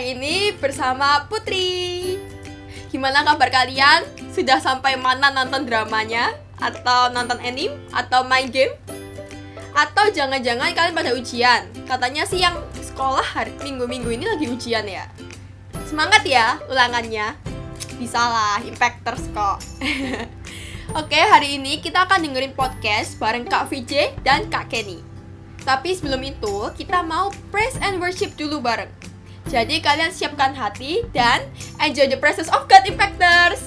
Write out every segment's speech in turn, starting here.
hari ini bersama Putri. Gimana kabar kalian? Sudah sampai mana nonton dramanya? Atau nonton anime? Atau main game? Atau jangan-jangan kalian pada ujian? Katanya sih yang sekolah hari minggu-minggu ini lagi ujian ya. Semangat ya ulangannya. Bisalah, impactors kok. Oke, hari ini kita akan dengerin podcast bareng Kak VJ dan Kak Kenny. Tapi sebelum itu, kita mau praise and worship dulu bareng. Jadi kalian siapkan hati dan enjoy the presence of God Impactors.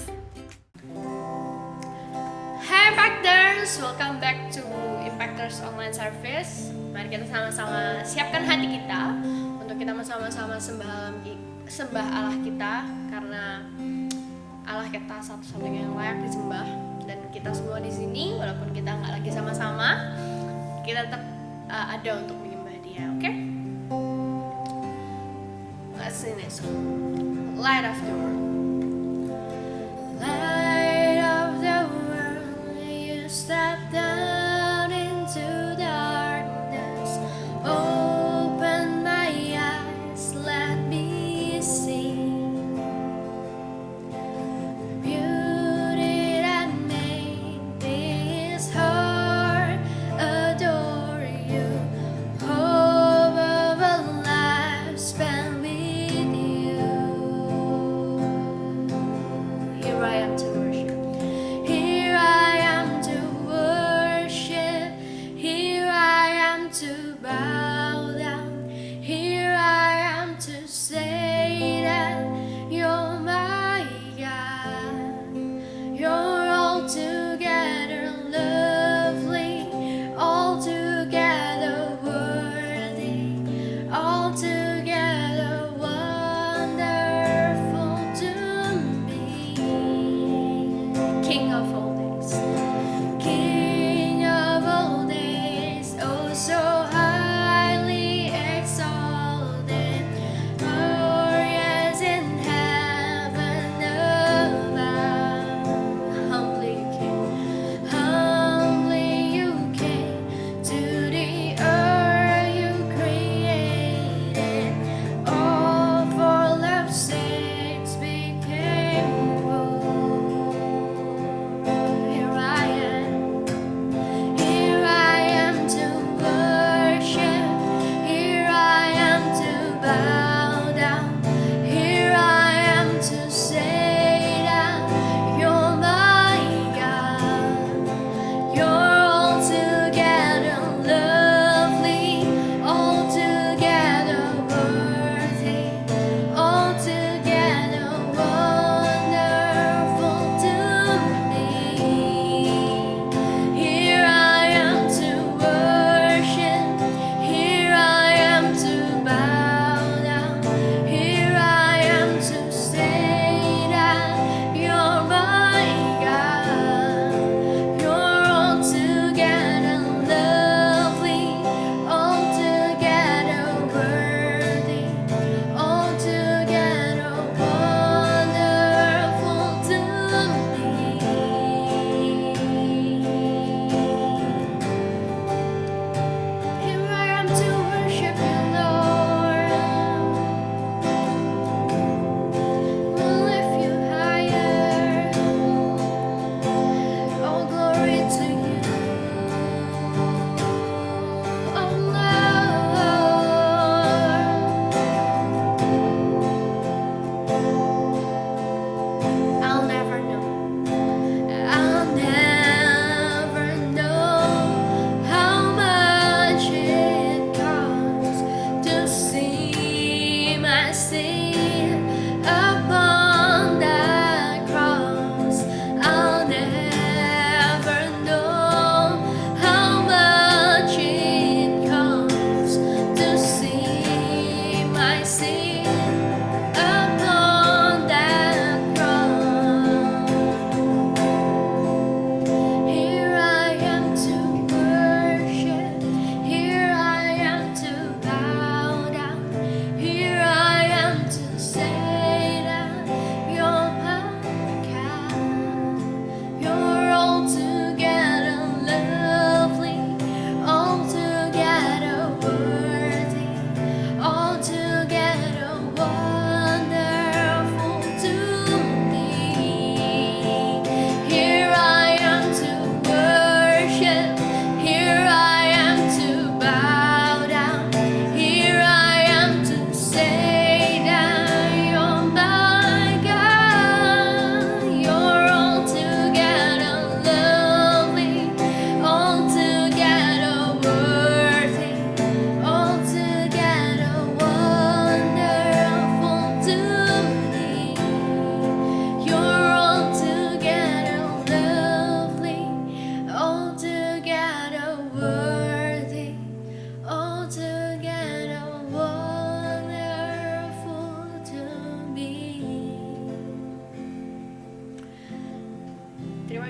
Hai Impactors, welcome back to Impactors Online Service. Mari kita sama-sama siapkan hati kita untuk kita sama-sama sembah Allah kita, karena Allah kita satu-satunya yang layak disembah. Dan kita semua di sini, walaupun kita nggak lagi sama-sama, kita tetap ada untuk menyembah Dia, oke? Let's sing this song. Light of the world. Light of the world, you step down into darkness. Open my eyes, let me see beauty that made this heart adore you. Hope of a life spent with you. Here I am to worship. Here I am to worship. Here I am to bow down. Here I am to say that you're my God. You're altogether lovely, altogether worthy, altogether wonderful to me. King of all days, King of all days, oh so highly exalted, glorious in heaven above. Humbly you came to the earth you created, all for love's sake became poor. Here I am to worship. Here I am to bow down. Here I am to say that you're my God. You're altogether lovely, altogether worthy, altogether wonderful to me. Here I am to worship. Here I am to bow down. Here I am to say that you're my God. You're altogether lovely, altogether worthy, altogether wonderful to me. Here I am to worship you, Lord. We'll lift you higher. All glory to you, oh Lord. I'll never know how much it costs to see my sin upon that cross. I'll never know how much it costs to see my sin upon that cross. Here I am to worship. Here I am to bow down. Here I am to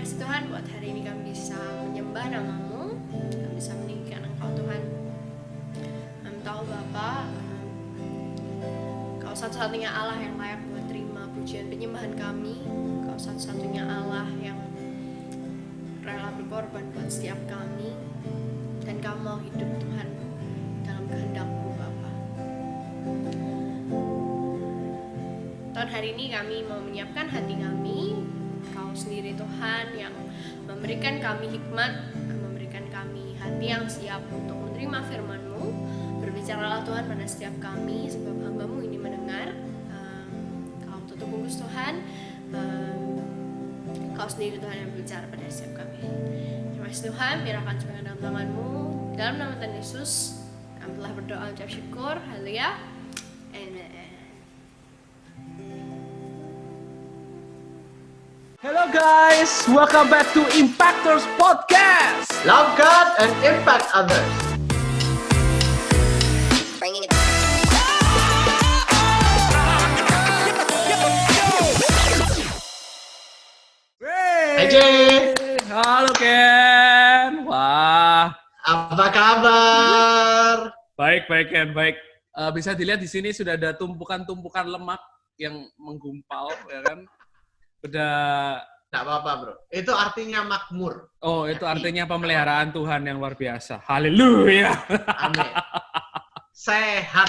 kasih Tuhan buat hari ini kami bisa menyembah nama-Mu, kami bisa meninggikan Engkau Tuhan. Kami tahu Bapa, Kau satu-satunya Allah yang layak buat terima pujian penyembahan kami. Kau satu-satunya Allah yang rela berkorban buat setiap kami, dan Kau mau hidup Tuhan dalam kehendak-Mu Bapa. Tuhan, hari ini kami mau menyiapkan hati kami. Kau sendiri Tuhan yang memberikan kami hikmat, memberikan kami hati yang siap untuk menerima firman-Mu. Berbicaralah Tuhan pada setiap kami, sebab hamba-Mu ini mendengar. Kau tutup bungkus Tuhan, Kau sendiri Tuhan yang berbicara pada setiap kami. Terima kasih Tuhan, biarkan sebagai dalam tangan-Mu. Dalam nama Tuhan Yesus, kami telah berdoa ucap syukur. Haleluya. Amen. Hello guys, welcome back to Impactors Podcast. Love God and impact others. Hai Jay, Halo Ken. Wah, apa kabar? baik Ken, baik. Bisa dilihat di sini sudah ada tumpukan-tumpukan lemak yang menggumpal, ya kan? Udah. Tidak apa-apa bro, itu artinya makmur. Oh, itu artinya pemeliharaan Tuhan yang luar biasa. Haleluya. Amin. Sehat.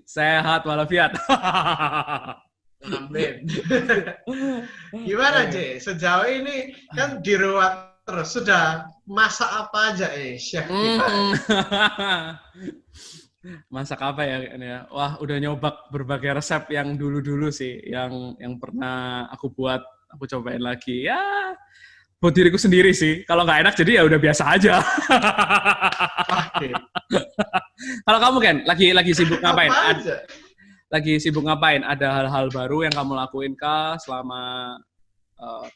Sehat walafiat. Amin. Gimana Jay? Sejauh ini kan di ruang terus sudah masak apa aja chef kita? Masak apa ya? Wah, udah nyoba berbagai resep yang dulu-dulu sih, yang pernah aku buat, aku cobain lagi. Ya, buat diriku sendiri sih. Kalau nggak enak jadi ya udah biasa aja. Oke. Kalau kamu Ken, lagi sibuk ngapain? Apa aja? Lagi sibuk ngapain? Ada hal-hal baru yang kamu lakuin kah selama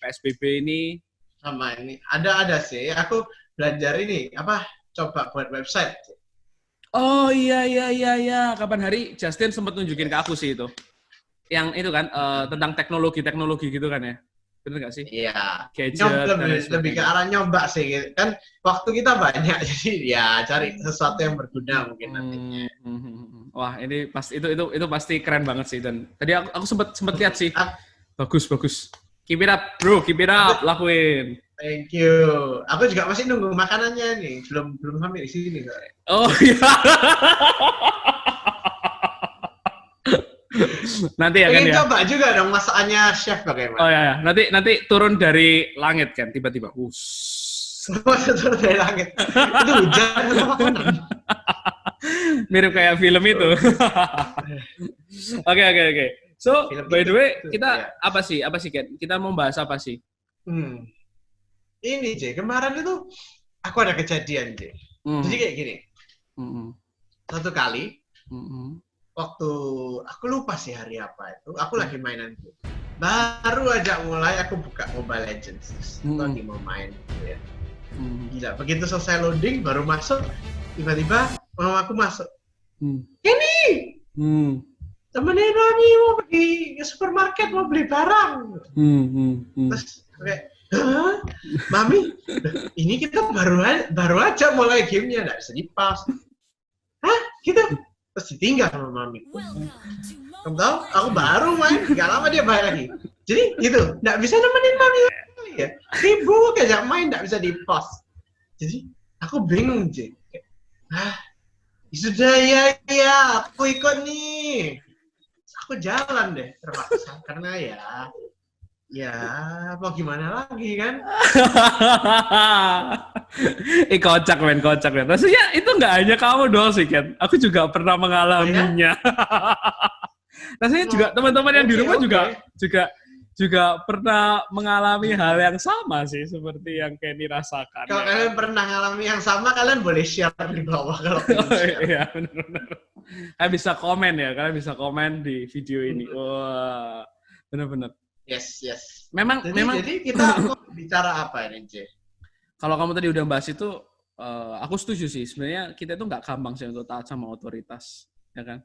PSBB ini? Sama ini ada sih. Aku belajar ini coba buat website. Oh iya. Kapan hari Justin sempat nunjukin ke aku sih itu. Yang itu kan tentang teknologi gitu kan ya. Bener nggak sih? Iya. Gadget Lebih ke arah nyoba sih. Kan waktu kita banyak jadi ya cari sesuatu yang berguna mungkin nanti. Wah, ini pasti itu pasti keren banget sih, dan tadi aku sempat lihat sih. Bagus. Keep it up, bro. Keep it up. Lakuin. Thank you. Aku juga masih nunggu makanannya nih. Belum sampai di sini kok. Oh iya. Nanti ya kan Pengen ya. coba juga dong masakannya chef bagaimana. Oh ya. Nanti turun dari langit kan tiba-tiba. Masa turun dari langit. Itu hujan atau makanan? Mirip kayak film itu. Oke. So, Film by the itu, way, itu, kita ya. apa sih Ken? Kita mau bahas apa sih? Ini J, kemarin itu aku ada kejadian J. Jadi kayak gini. Satu kali waktu aku lupa sih hari apa itu, aku lagi mainan tuh. Baru aja mulai aku buka Mobile Legends, terus lagi mau main gitu ya. Gila, begitu selesai loading baru masuk, tiba-tiba mama aku masuk. Ini temenin Mami mau pergi ke supermarket mau beli barang. Terus kayak, hah? Mami, ini kita baru aja mulai gamenya, nggak bisa di-pause. Hah? Gitu? Terus ditinggal sama Mami. Kamu tahu, aku baru main, nggak lama dia balik lagi. Jadi gitu, nggak bisa nemenin Mami lagi ya. Sibuk aja main, nggak bisa di-pause. Jadi aku bingung, J. Sudah ya, aku ikut nih. Aku jalan deh terpaksa karena ya mau gimana lagi kan? Kocak men. Maksudnya itu nggak hanya kamu doang sih Ken. Aku juga pernah mengalaminya. Rasanya juga teman-teman yang di rumah juga pernah mengalami hal yang sama sih seperti yang Kenny rasakan. Kalau kalian pernah mengalami yang sama, kalian boleh share di bawah kalau iya benar. Kalian bisa komen di video ini. Wah, benar. Yes. Memang. Jadi kita mau bicara apa ini, J? Kalau kamu tadi udah bahas itu, aku setuju sih. Sebenarnya kita itu nggak gampang sih untuk taat sama otoritas, ya kan?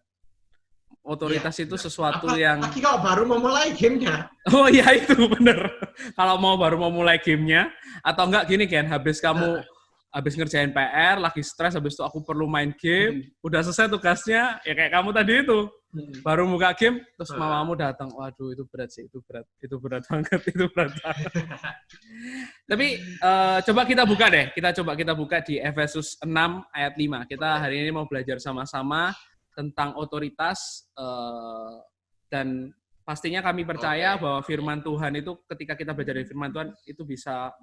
Otoritas itu sesuatu Apalagi yang... kalau baru memulai gamenya. Oh iya itu bener. Kalau baru mau mulai gamenya, atau enggak gini kan, habis ngerjain PR, lagi stres, habis itu aku perlu main game, udah selesai tugasnya, ya kayak kamu tadi itu. Baru buka game, terus mamamu datang, waduh itu berat sih, itu berat banget. Tapi coba kita buka di Efesus 6 ayat 5. Kita hari ini mau belajar sama-sama tentang otoritas, dan pastinya kami percaya bahwa firman Tuhan itu, ketika kita belajar dari firman Tuhan, itu bisa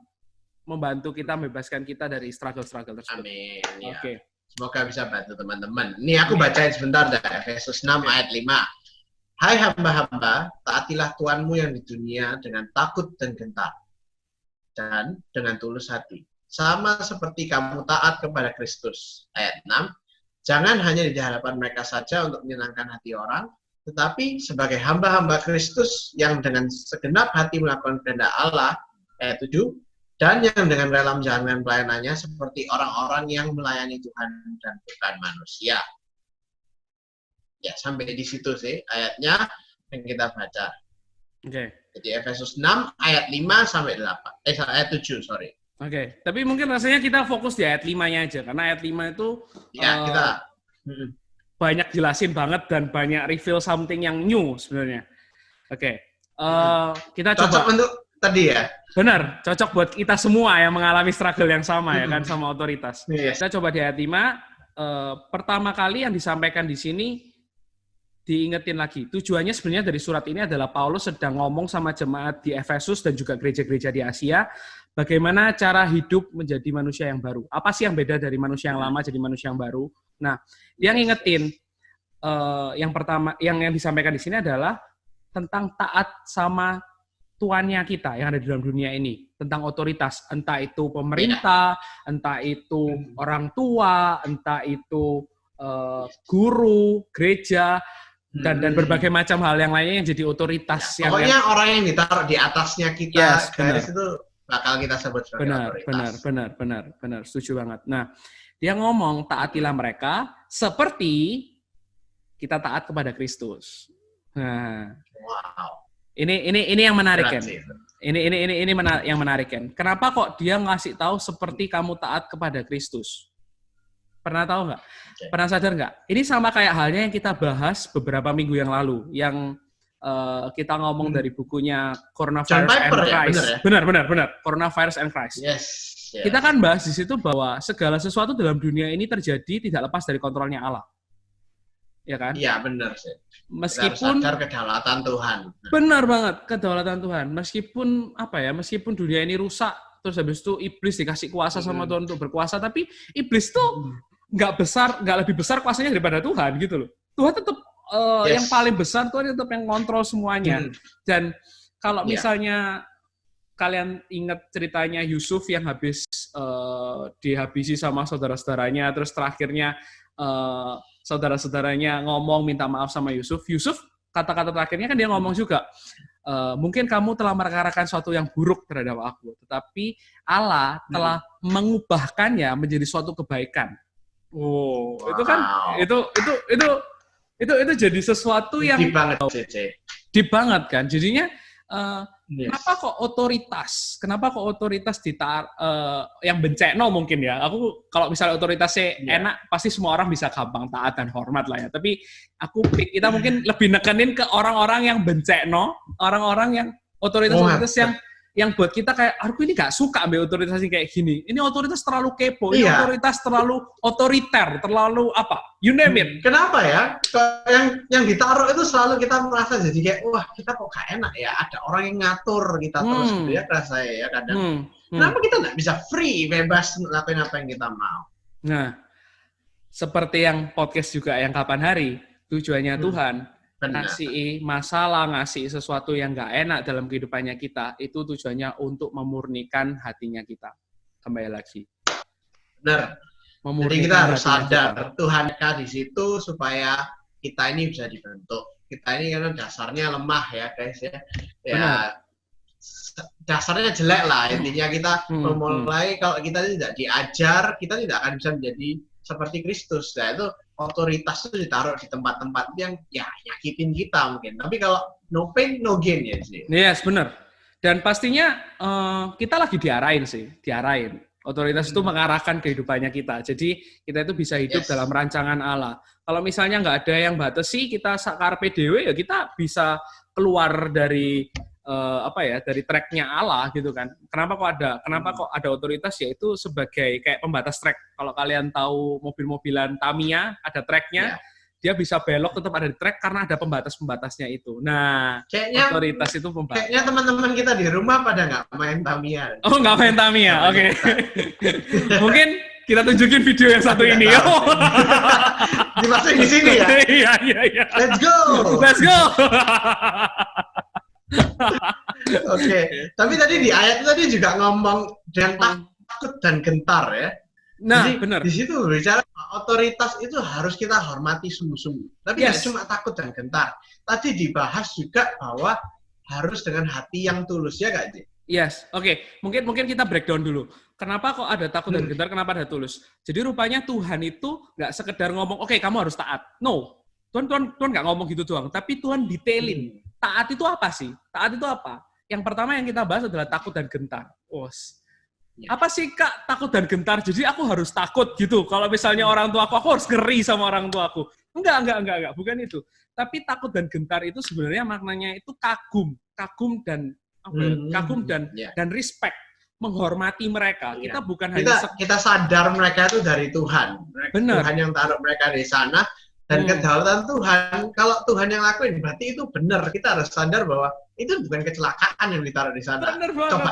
membantu kita, membebaskan kita dari struggle-struggle tersebut. Amin. Ya. Oke. Semoga bisa bantu teman-teman. Ini aku bacain sebentar dari Efesus 6 ayat 5. Hai hamba-hamba, taatilah Tuhanmu yang di dunia dengan takut dan gentar, dan dengan tulus hati. Sama seperti kamu taat kepada Kristus. Ayat 6. Jangan hanya di hadapan mereka saja untuk menyenangkan hati orang, tetapi sebagai hamba-hamba Kristus yang dengan segenap hati melakukan kehendak Allah. Ayat 7. Dan yang dengan rela menjalankan pelayanannya seperti orang-orang yang melayani Tuhan dan bukan manusia. Ya, sampai di situ sih ayatnya yang kita baca. Oke. Jadi Efesus 6 ayat 5 sampai 8. Ayat 7, sorry. Oke, tapi mungkin rasanya kita fokus di ayat 5-nya aja, karena ayat 5 itu Ya, kita banyak jelasin banget dan banyak reveal something yang new sebenarnya. Oke. Kita cocok coba untuk tadi ya. Benar, cocok buat kita semua yang mengalami struggle yang sama ya kan, sama otoritas. Yes. Kita coba di ayat 5, pertama kali yang disampaikan di sini, diingetin lagi. Tujuannya sebenarnya dari surat ini adalah Paulus sedang ngomong sama jemaat di Efesus dan juga gereja-gereja di Asia, bagaimana cara hidup menjadi manusia yang baru. Apa sih yang beda dari manusia yang lama jadi manusia yang baru? Nah, dia ngingetin, yang pertama, yang disampaikan di sini adalah tentang taat sama tuannya kita yang ada di dalam dunia ini, tentang otoritas, entah itu pemerintah, entah itu orang tua, entah itu guru, gereja, dan berbagai macam hal yang lainnya yang jadi otoritas. Ya, pokoknya orang yang ditaruh di atasnya kita, garis itu bakal kita sebut sebagai otoritas. Benar, setuju banget. Nah, dia ngomong taatilah mereka seperti kita taat kepada Kristus. Nah, wow. Ini yang menarik kan? Ini yang menarik kan? Kenapa kok dia ngasih tahu seperti kamu taat kepada Kristus? Pernah tahu nggak? Pernah sadar nggak? Ini sama kayak halnya yang kita bahas beberapa minggu yang lalu, yang kita ngomong dari bukunya Coronavirus and Christ. Ya? Benar. Coronavirus and Christ. Yes. Kita kan bahas di situ bahwa segala sesuatu dalam dunia ini terjadi tidak lepas dari kontrolnya Allah. Ya kan? Iya, benar sih. Meskipun sadar kedaulatan Tuhan. Benar banget, kedaulatan Tuhan. Meskipun dunia ini rusak, terus habis itu iblis dikasih kuasa sama Tuhan untuk berkuasa, tapi iblis tuh nggak lebih besar kuasanya daripada Tuhan gitu loh. Tuhan tetap yang paling besar, Tuhan tetap yang kontrol semuanya. Dan kalau misalnya kalian ingat ceritanya Yusuf yang habis dihabisi sama saudara-saudaranya, terus terakhirnya saudara-saudaranya ngomong minta maaf sama Yusuf, kata-kata terakhirnya kan dia ngomong juga, mungkin kamu telah merekarkan sesuatu yang buruk terhadap aku, tetapi Allah telah mengubahkannya menjadi suatu kebaikan. Itu kan itu jadi sesuatu yang deep banget kan. Jadinya kenapa kok otoritas yang bencekno mungkin ya. Aku kalau misalnya otoritasnya enak, pasti semua orang bisa gampang taat dan hormat lah ya. Tapi kita mungkin lebih nekenin ke orang-orang yang bencekno, orang-orang yang otoritas yang buat kita kayak, aku ini gak suka ambil otoritas kayak gini. Ini otoritas terlalu kepo, ini otoritas terlalu otoriter, terlalu apa? You name it. Kenapa ya? Yang ditaruh itu selalu kita merasa jadi kayak, wah kita kok gak enak ya, ada orang yang ngatur kita terus gitu ya, rasanya ya kadang. Kenapa kita gak bisa free, bebas ngelakuin apa yang kita mau? Nah, seperti yang podcast juga yang kapan hari, tujuannya Tuhan, ngasih masalah, ngasih sesuatu yang gak enak dalam kehidupannya kita, itu tujuannya untuk memurnikan hatinya kita. Kembali lagi. Benar. Jadi kita harus sadar Tuhan di situ supaya kita ini bisa dibentuk. Kita ini kan dasarnya lemah ya guys ya. Dasarnya jelek lah. Intinya kita memulai kalau kita tidak diajar, kita tidak akan bisa menjadi seperti Kristus. Nah itu otoritas itu ditaruh di tempat-tempat yang ya nyakitin kita mungkin. Tapi kalau no pain, no gain ya sih. Yes, benar. Dan pastinya kita lagi diarahin. Otoritas itu mengarahkan kehidupannya kita. Jadi kita itu bisa hidup dalam rancangan Allah. Kalau misalnya nggak ada yang batasi, kita carpe diem ya kita bisa keluar dari dari tracknya Allah gitu kan. Kenapa kok ada otoritas, yaitu sebagai kayak pembatas track. Kalau kalian tahu mobil-mobilan Tamiya ada tracknya, dia bisa belok tetap ada di track karena ada pembatas-pembatasnya itu. Nah, kayaknya, otoritas itu pembatas. Kayaknya teman-teman kita di rumah pada nggak main Tamiya. Oh, nggak main Tamiya, oke. Mungkin kita tunjukin video yang satu ini. Dimasukin di sini ya? Iya. Let's go! Oke. Tapi tadi di ayat itu tadi juga ngomong dan takut dan gentar ya. Nah, jadi, benar. Di situ bicara otoritas itu harus kita hormati sungguh-sungguh. Tapi tidak cuma takut dan gentar. Tadi dibahas juga bahwa harus dengan hati yang tulus, ya nggak, Ji? Yes, oke. Mungkin kita breakdown dulu. Kenapa kok ada takut dan gentar, kenapa ada tulus? Jadi rupanya Tuhan itu nggak sekedar ngomong, oke, kamu harus taat. No. Tuhan nggak ngomong gitu doang, tapi Tuhan detailin. Taat itu apa sih? Taat itu apa? Yang pertama yang kita bahas adalah takut dan gentar. Apa sih Kak takut dan gentar? Jadi aku harus takut gitu. Kalau misalnya orang tua aku harus ngeri sama orang tua aku. Enggak, bukan itu. Tapi takut dan gentar itu sebenarnya maknanya itu kagum dan respect, menghormati mereka. Kita bukan kita sadar mereka itu dari Tuhan. Benar. Tuhan yang taruh mereka di sana. Dan kedaulatan Tuhan, kalau Tuhan yang lakuin, berarti itu benar. Kita harus sadar bahwa itu bukan kecelakaan yang ditaruh di sana.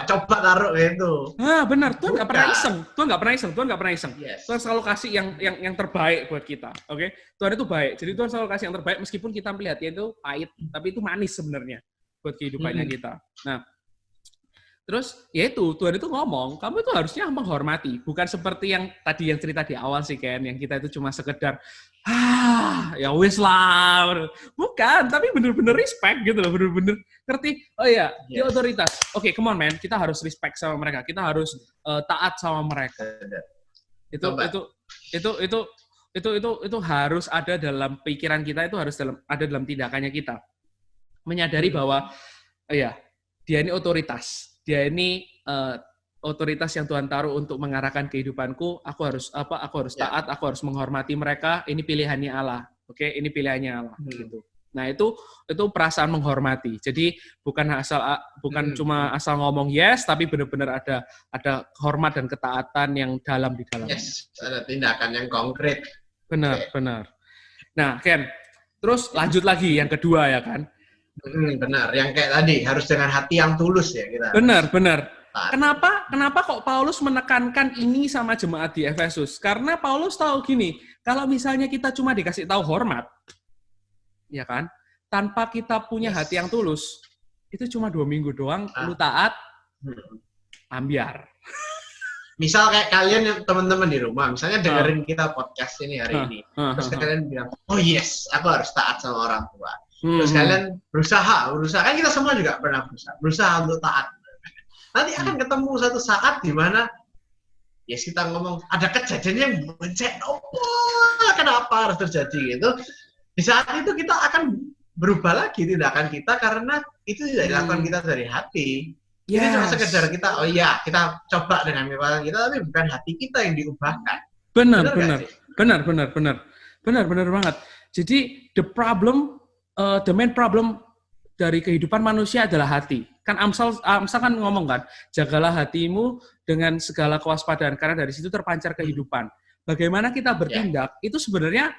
Coba taruh itu. Benar. Tuhan nggak pernah iseng. Yes. Tuhan selalu kasih yang terbaik buat kita. Oke? Tuhan itu baik. Jadi Tuhan selalu kasih yang terbaik meskipun kita melihatnya itu pahit, tapi itu manis sebenarnya buat kehidupannya kita. Nah, terus yaitu Tuhan itu ngomong, kamu itu harusnya menghormati, bukan seperti yang cerita di awal sih Ken, yang kita itu cuma sekedar ya wis lah, bukan, tapi bener-bener respect gitu loh, bener-bener ngerti. Oh iya, dia otoritas. Oke, come on man, kita harus respect sama mereka, kita harus taat sama mereka. Itu harus ada dalam pikiran kita, itu harus ada dalam tindakannya kita. Menyadari bahwa dia ini otoritas. Dia ini otoritas yang Tuhan taruh untuk mengarahkan kehidupanku. Aku harus taat, aku harus menghormati mereka. Ini pilihannya Allah. Oke, ini pilihannya Allah gitu. Nah, itu perasaan menghormati. Jadi bukan cuma asal ngomong yes, tapi benar-benar ada hormat dan ketaatan yang dalam di dalamnya. Yes, ada tindakan yang konkret. Benar. Nah, Ken, terus lanjut lagi yang kedua ya kan? Benar, yang kayak tadi harus dengan hati yang tulus ya kita. Benar. Kenapa kok Paulus menekankan ini sama jemaat di Efesus? Karena Paulus tahu gini, kalau misalnya kita cuma dikasih tahu hormat, ya kan, tanpa kita punya hati yang tulus, itu cuma 2 minggu doang, lu taat, ambiar. Misal kayak kalian yang teman-teman di rumah, misalnya dengerin kita podcast ini hari ini, terus kalian bilang, oh yes, aku harus taat sama orang tua. Terus kalian berusaha, kan kita semua juga pernah berusaha untuk taat. Nanti akan ketemu satu saat di mana kita ngomong ada kejadian yang mencek, kenapa harus terjadi gitu. Di saat itu kita akan berubah lagi tindakan kita karena itu tidak dilakukan kita dari hati. Ini cuma sekedar kita, kita coba dengan kekuatan kita, tapi bukan hati kita yang diubahkan. Benar banget. Jadi the main problem dari kehidupan manusia adalah hati. Kan Amsal kan ngomong kan, jagalah hatimu dengan segala kewaspadaan karena dari situ terpancar kehidupan. Bagaimana kita bertindak itu sebenarnya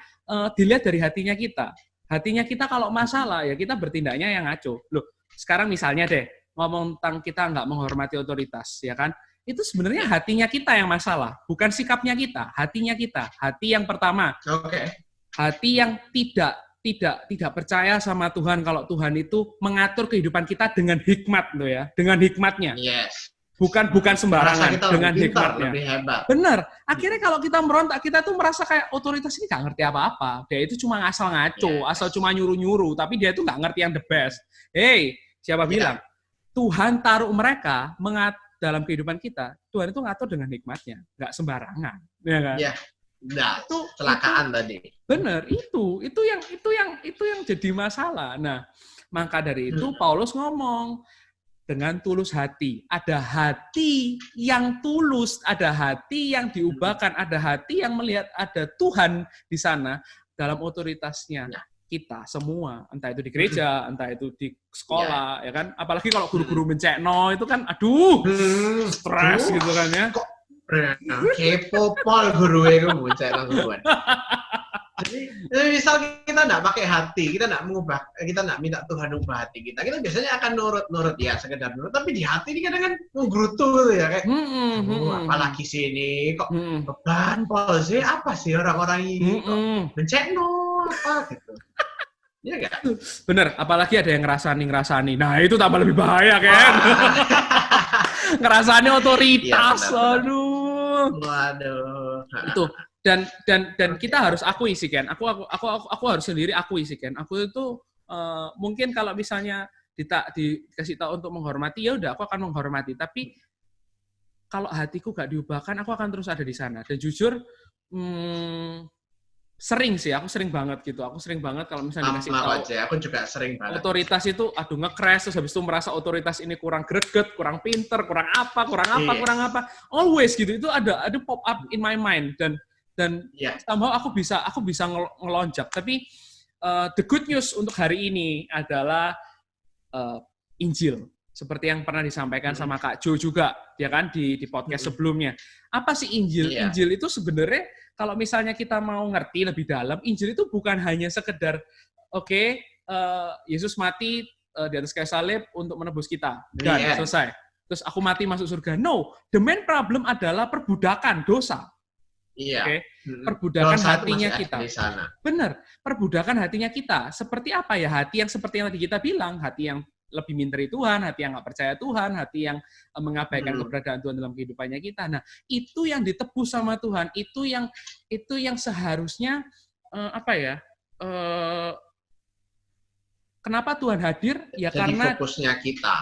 dilihat dari hatinya kita. Hatinya kita kalau masalah ya kita bertindaknya yang ngaco. Loh, sekarang misalnya deh ngomong tentang kita nggak menghormati otoritas, ya kan? Itu sebenarnya hatinya kita yang masalah, bukan sikapnya kita, hatinya kita. Hati yang pertama. Hati yang tidak percaya sama Tuhan kalau Tuhan itu mengatur kehidupan kita dengan hikmat loh ya, dengan hikmatnya. Yes. Bukan sembarangan, dengan hikmatnya. Benar. Akhirnya kalau kita merontak, kita tuh merasa kayak otoritas ini nggak ngerti apa-apa. Dia itu cuma asal ngaco, asal cuma nyuruh-nyuruh, tapi dia itu nggak ngerti yang the best. Siapa bilang? Tuhan taruh mereka dalam kehidupan kita, Tuhan itu ngatur dengan hikmatnya, nggak sembarangan. Ya kan? Nah, itu kecelakaan tadi. Benar, itu yang jadi masalah. Nah, maka dari itu Paulus ngomong dengan tulus hati. Ada hati yang tulus, ada hati yang diubahkan, ada hati yang melihat ada Tuhan di sana dalam otoritasnya kita semua, entah itu di gereja, entah itu di sekolah, ya kan? Apalagi kalau guru-guru mencekno itu kan, aduh, stres gitu kan ya. Kepo pol guru itu mencekno guru. Jadi misal kita nggak pakai hati, kita nggak minta Tuhan ubah hati kita biasanya akan nurut ya, sekedar nurut. Tapi di hati ini kadang kan menggerutu gitu ya, kayak apalagi sini kok beban pol sih, apa sih orang-orang ini kok mencekno apa gitu. Iya nggak? Bener, apalagi ada yang ngerasani. Nah itu tambah lebih bahaya kan? Ngerasani otoritas, aduh. Waduh. Itu. Dan kita harus akui sih Ken. Aku harus sendiri akui sih Ken. Aku itu mungkin kalau misalnya dikasih tahu untuk menghormati, ya udah aku akan menghormati. Tapi kalau hatiku gak diubahkan, aku akan terus ada di sana. Dan jujur aku sering banget gitu. Aku sering banget kalau misalnya dikasih tahu. Aku juga sering banget. Otoritas itu nge-crash, terus habis itu merasa otoritas ini kurang greget, kurang pinter, kurang apa. Always gitu. Itu ada pop up in my mind dan somehow aku bisa ngelonjak. Tapi the good news untuk hari ini adalah Injil. Seperti yang pernah disampaikan sama Kak Jo juga, ya kan, di podcast sebelumnya. Apa sih Injil? Injil itu sebenarnya kalau misalnya kita mau ngerti lebih dalam, Injil itu bukan hanya sekedar Yesus mati di atas kayu salib untuk menebus kita dan selesai. Terus aku mati masuk surga. No, the main problem adalah perbudakan dosa. Iya. Perbudakan hatinya kita. Benar. Perbudakan hatinya kita. Seperti apa ya? Hati yang seperti yang tadi kita bilang, hati yang lebih minteri Tuhan, hati yang nggak percaya Tuhan, hati yang mengabaikan keberadaan Tuhan dalam kehidupannya kita. Nah, itu yang ditebus sama Tuhan, itu yang seharusnya kenapa Tuhan hadir? Ya jadi karena fokusnya kita.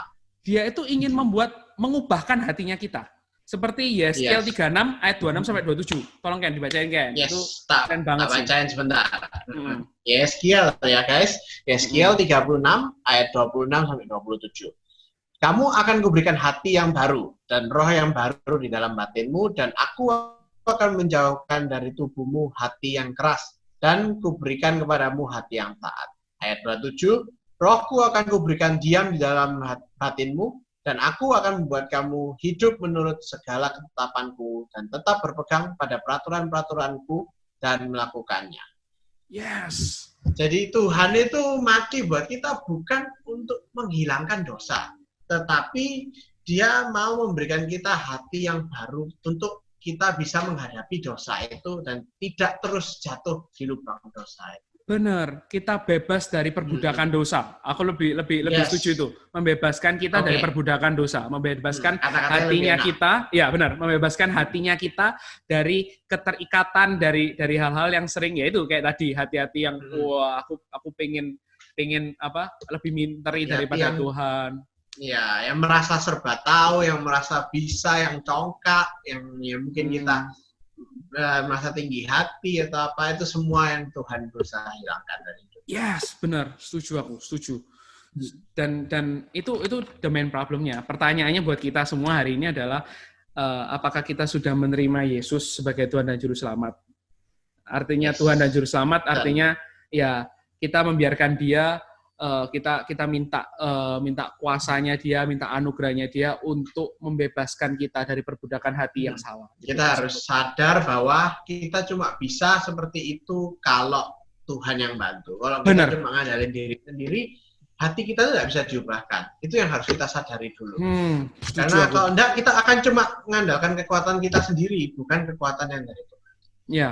Dia itu ingin mengubahkan hatinya kita. Seperti Yeskiel 36 ayat 26 sampai 27. Tolong Ken dibacain Ken. Yes, itu keren banget sih. Bacain sebentar. Yeskiel ya guys. Yeskiel 36 ayat 26 sampai 27. Kamu akan kuberikan hati yang baru dan roh yang baru di dalam batinmu, dan aku akan menjauhkan dari tubuhmu hati yang keras dan kuberikan kepadamu hati yang taat. Ayat 27. Rohku akan kuberikan diam di dalam batinmu, dan aku akan membuat kamu hidup menurut segala ketetapanku dan tetap berpegang pada peraturan-peraturanku dan melakukannya. Yes. Jadi Tuhan itu mati buat kita bukan untuk menghilangkan dosa, tetapi Dia mau memberikan kita hati yang baru untuk kita bisa menghadapi dosa itu dan tidak terus jatuh di lubang dosa itu. Benar, kita bebas dari perbudakan dosa. Aku lebih setuju itu. Membebaskan kita dari perbudakan dosa, membebaskan hatinya kita. Ya, benar, membebaskan hatinya kita dari keterikatan dari hal-hal yang sering, yaitu kayak tadi hati-hati yang aku pengen lebih minteri daripada Tuhan. Ya, yang merasa serba tahu, yang merasa bisa, yang congkak, yang mungkin kita merasa tinggi hati atau apa, itu semua yang Tuhan berusaha hilangkan dari itu. Yes, benar, setuju. Dan itu the main problemnya. Pertanyaannya buat kita semua hari ini adalah apakah kita sudah menerima Yesus sebagai Tuhan dan Juru Selamat? Artinya Tuhan dan Juru Selamat artinya ya kita membiarkan Dia, kita minta kuasanya Dia, minta anugerahnya Dia untuk membebaskan kita dari perbudakan hati yang salah. Kita harus sadar bahwa kita cuma bisa seperti itu kalau Tuhan yang bantu. Kalau kita cuma ngandalin diri sendiri, hati kita tidak bisa diubahkan. Itu yang harus kita sadari dulu. Karena kalau enggak, kita akan cuma mengandalkan kekuatan kita sendiri, bukan kekuatan yang dari Tuhan.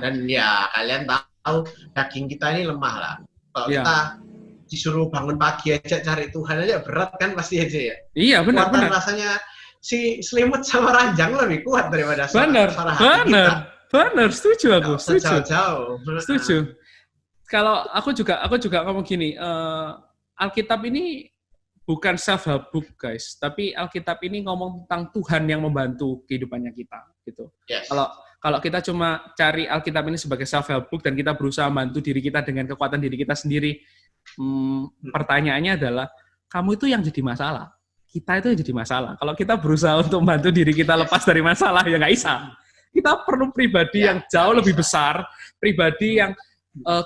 Dan ya kalian tahu daging kita ini lemah lah. Kalau kita disuruh bangun pagi aja cari Tuhan aja berat kan pasti aja ya. Iya, benar. Rasanya si selimut sama ranjang lebih kuat daripada suara hati kita. Benar, setuju aku. Setuju. Kalau aku juga ngomong gini, Alkitab ini bukan self-help book guys, tapi Alkitab ini ngomong tentang Tuhan yang membantu kehidupannya kita gitu. Kalau kita cuma cari Alkitab ini sebagai self-help book dan kita berusaha bantu diri kita dengan kekuatan diri kita sendiri, pertanyaannya adalah, kamu itu yang jadi masalah. Kita itu yang jadi masalah. Kalau kita berusaha untuk membantu diri kita lepas dari masalah, ya nggak bisa. Kita perlu pribadi yang jauh lebih besar, pribadi yang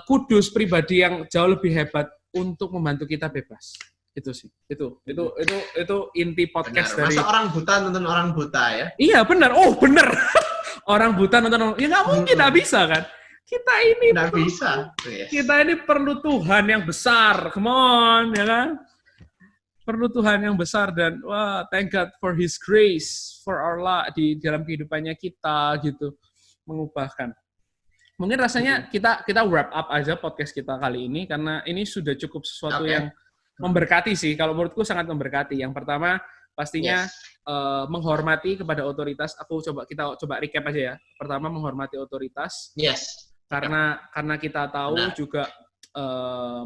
kudus, pribadi yang jauh lebih hebat untuk membantu kita bebas. Itu sih. Itu inti podcast benar. dari. Masa orang buta nonton orang buta ya? Iya benar. Oh benar. Orang buta nonton. Ya nggak mungkin, nggak bisa kan? Kita ini Nggak bisa. Yes. Kita ini perlu Tuhan yang besar. Come on, ya kan? Perlu Tuhan yang besar dan wah, thank God for His grace for our life di dalam kehidupannya kita gitu, mengubahkan. Mungkin rasanya kita wrap up aja podcast kita kali ini karena ini sudah cukup sesuatu yang memberkati sih. Kalau menurutku sangat memberkati. Yang pertama pastinya menghormati kepada otoritas. Kita coba recap aja ya. Pertama menghormati otoritas. Yes. Karena kita tahu juga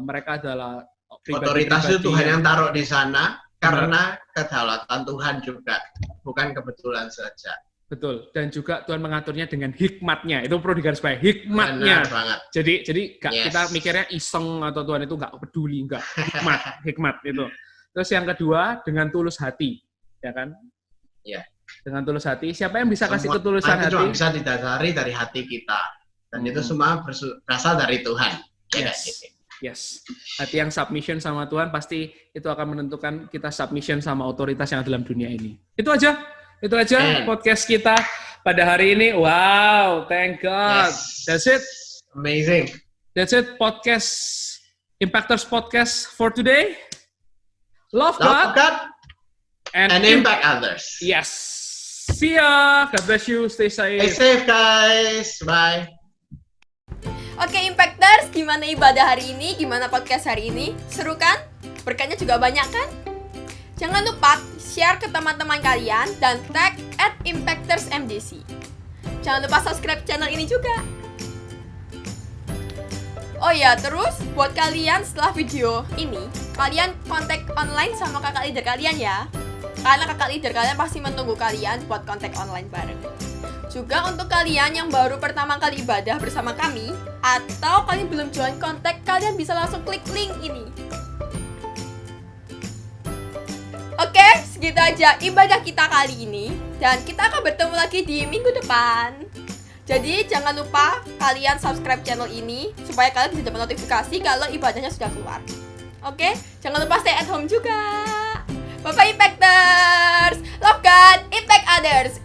mereka adalah otoritas itu Tuhan yang taruh di sana karena kedaulatan Tuhan juga, bukan kebetulan saja. Betul. Dan juga Tuhan mengaturnya dengan hikmatnya. Itu perlu digarisbawahi, hikmatnya. Benar banget. Jadi kita mikirnya iseng atau Tuhan itu nggak peduli, nggak hikmat itu. Terus yang kedua dengan tulus hati, ya kan? Iya. Dengan tulus hati. Siapa yang bisa kasih ketulusan hati? Cuma bisa didasari dari hati kita. Dan itu semua berasal dari Tuhan. Yes. Hati yang submission sama Tuhan pasti itu akan menentukan kita submission sama otoritas yang ada dalam dunia ini. Itu aja podcast kita pada hari ini. Wow, thank God. Yes. That's it. Amazing. That's it, Impactors podcast for today. Love God and impact others. Yes. See ya. God bless you. Stay safe. Stay safe, guys. Bye. Oke, Impactors, gimana ibadah hari ini? Gimana podcast hari ini? Seru kan? Berkatnya juga banyak kan? Jangan lupa share ke teman-teman kalian dan tag @ImpactorsMDC. Jangan lupa subscribe channel ini juga. Oh ya, terus buat kalian setelah video ini, kalian kontak online sama kakak leader kalian ya. Karena kakak leader kalian pasti menunggu kalian buat kontak online bareng. Juga untuk kalian yang baru pertama kali ibadah bersama kami, atau kalian belum join kontak, kalian bisa langsung klik link ini. Oke, segitu aja ibadah kita kali ini. Dan kita akan bertemu lagi di minggu depan. Jadi jangan lupa kalian subscribe channel ini supaya kalian bisa dapat notifikasi kalau ibadahnya sudah keluar. Oke, jangan lupa stay at home juga. Bye-bye Impactors. Love God, impact others.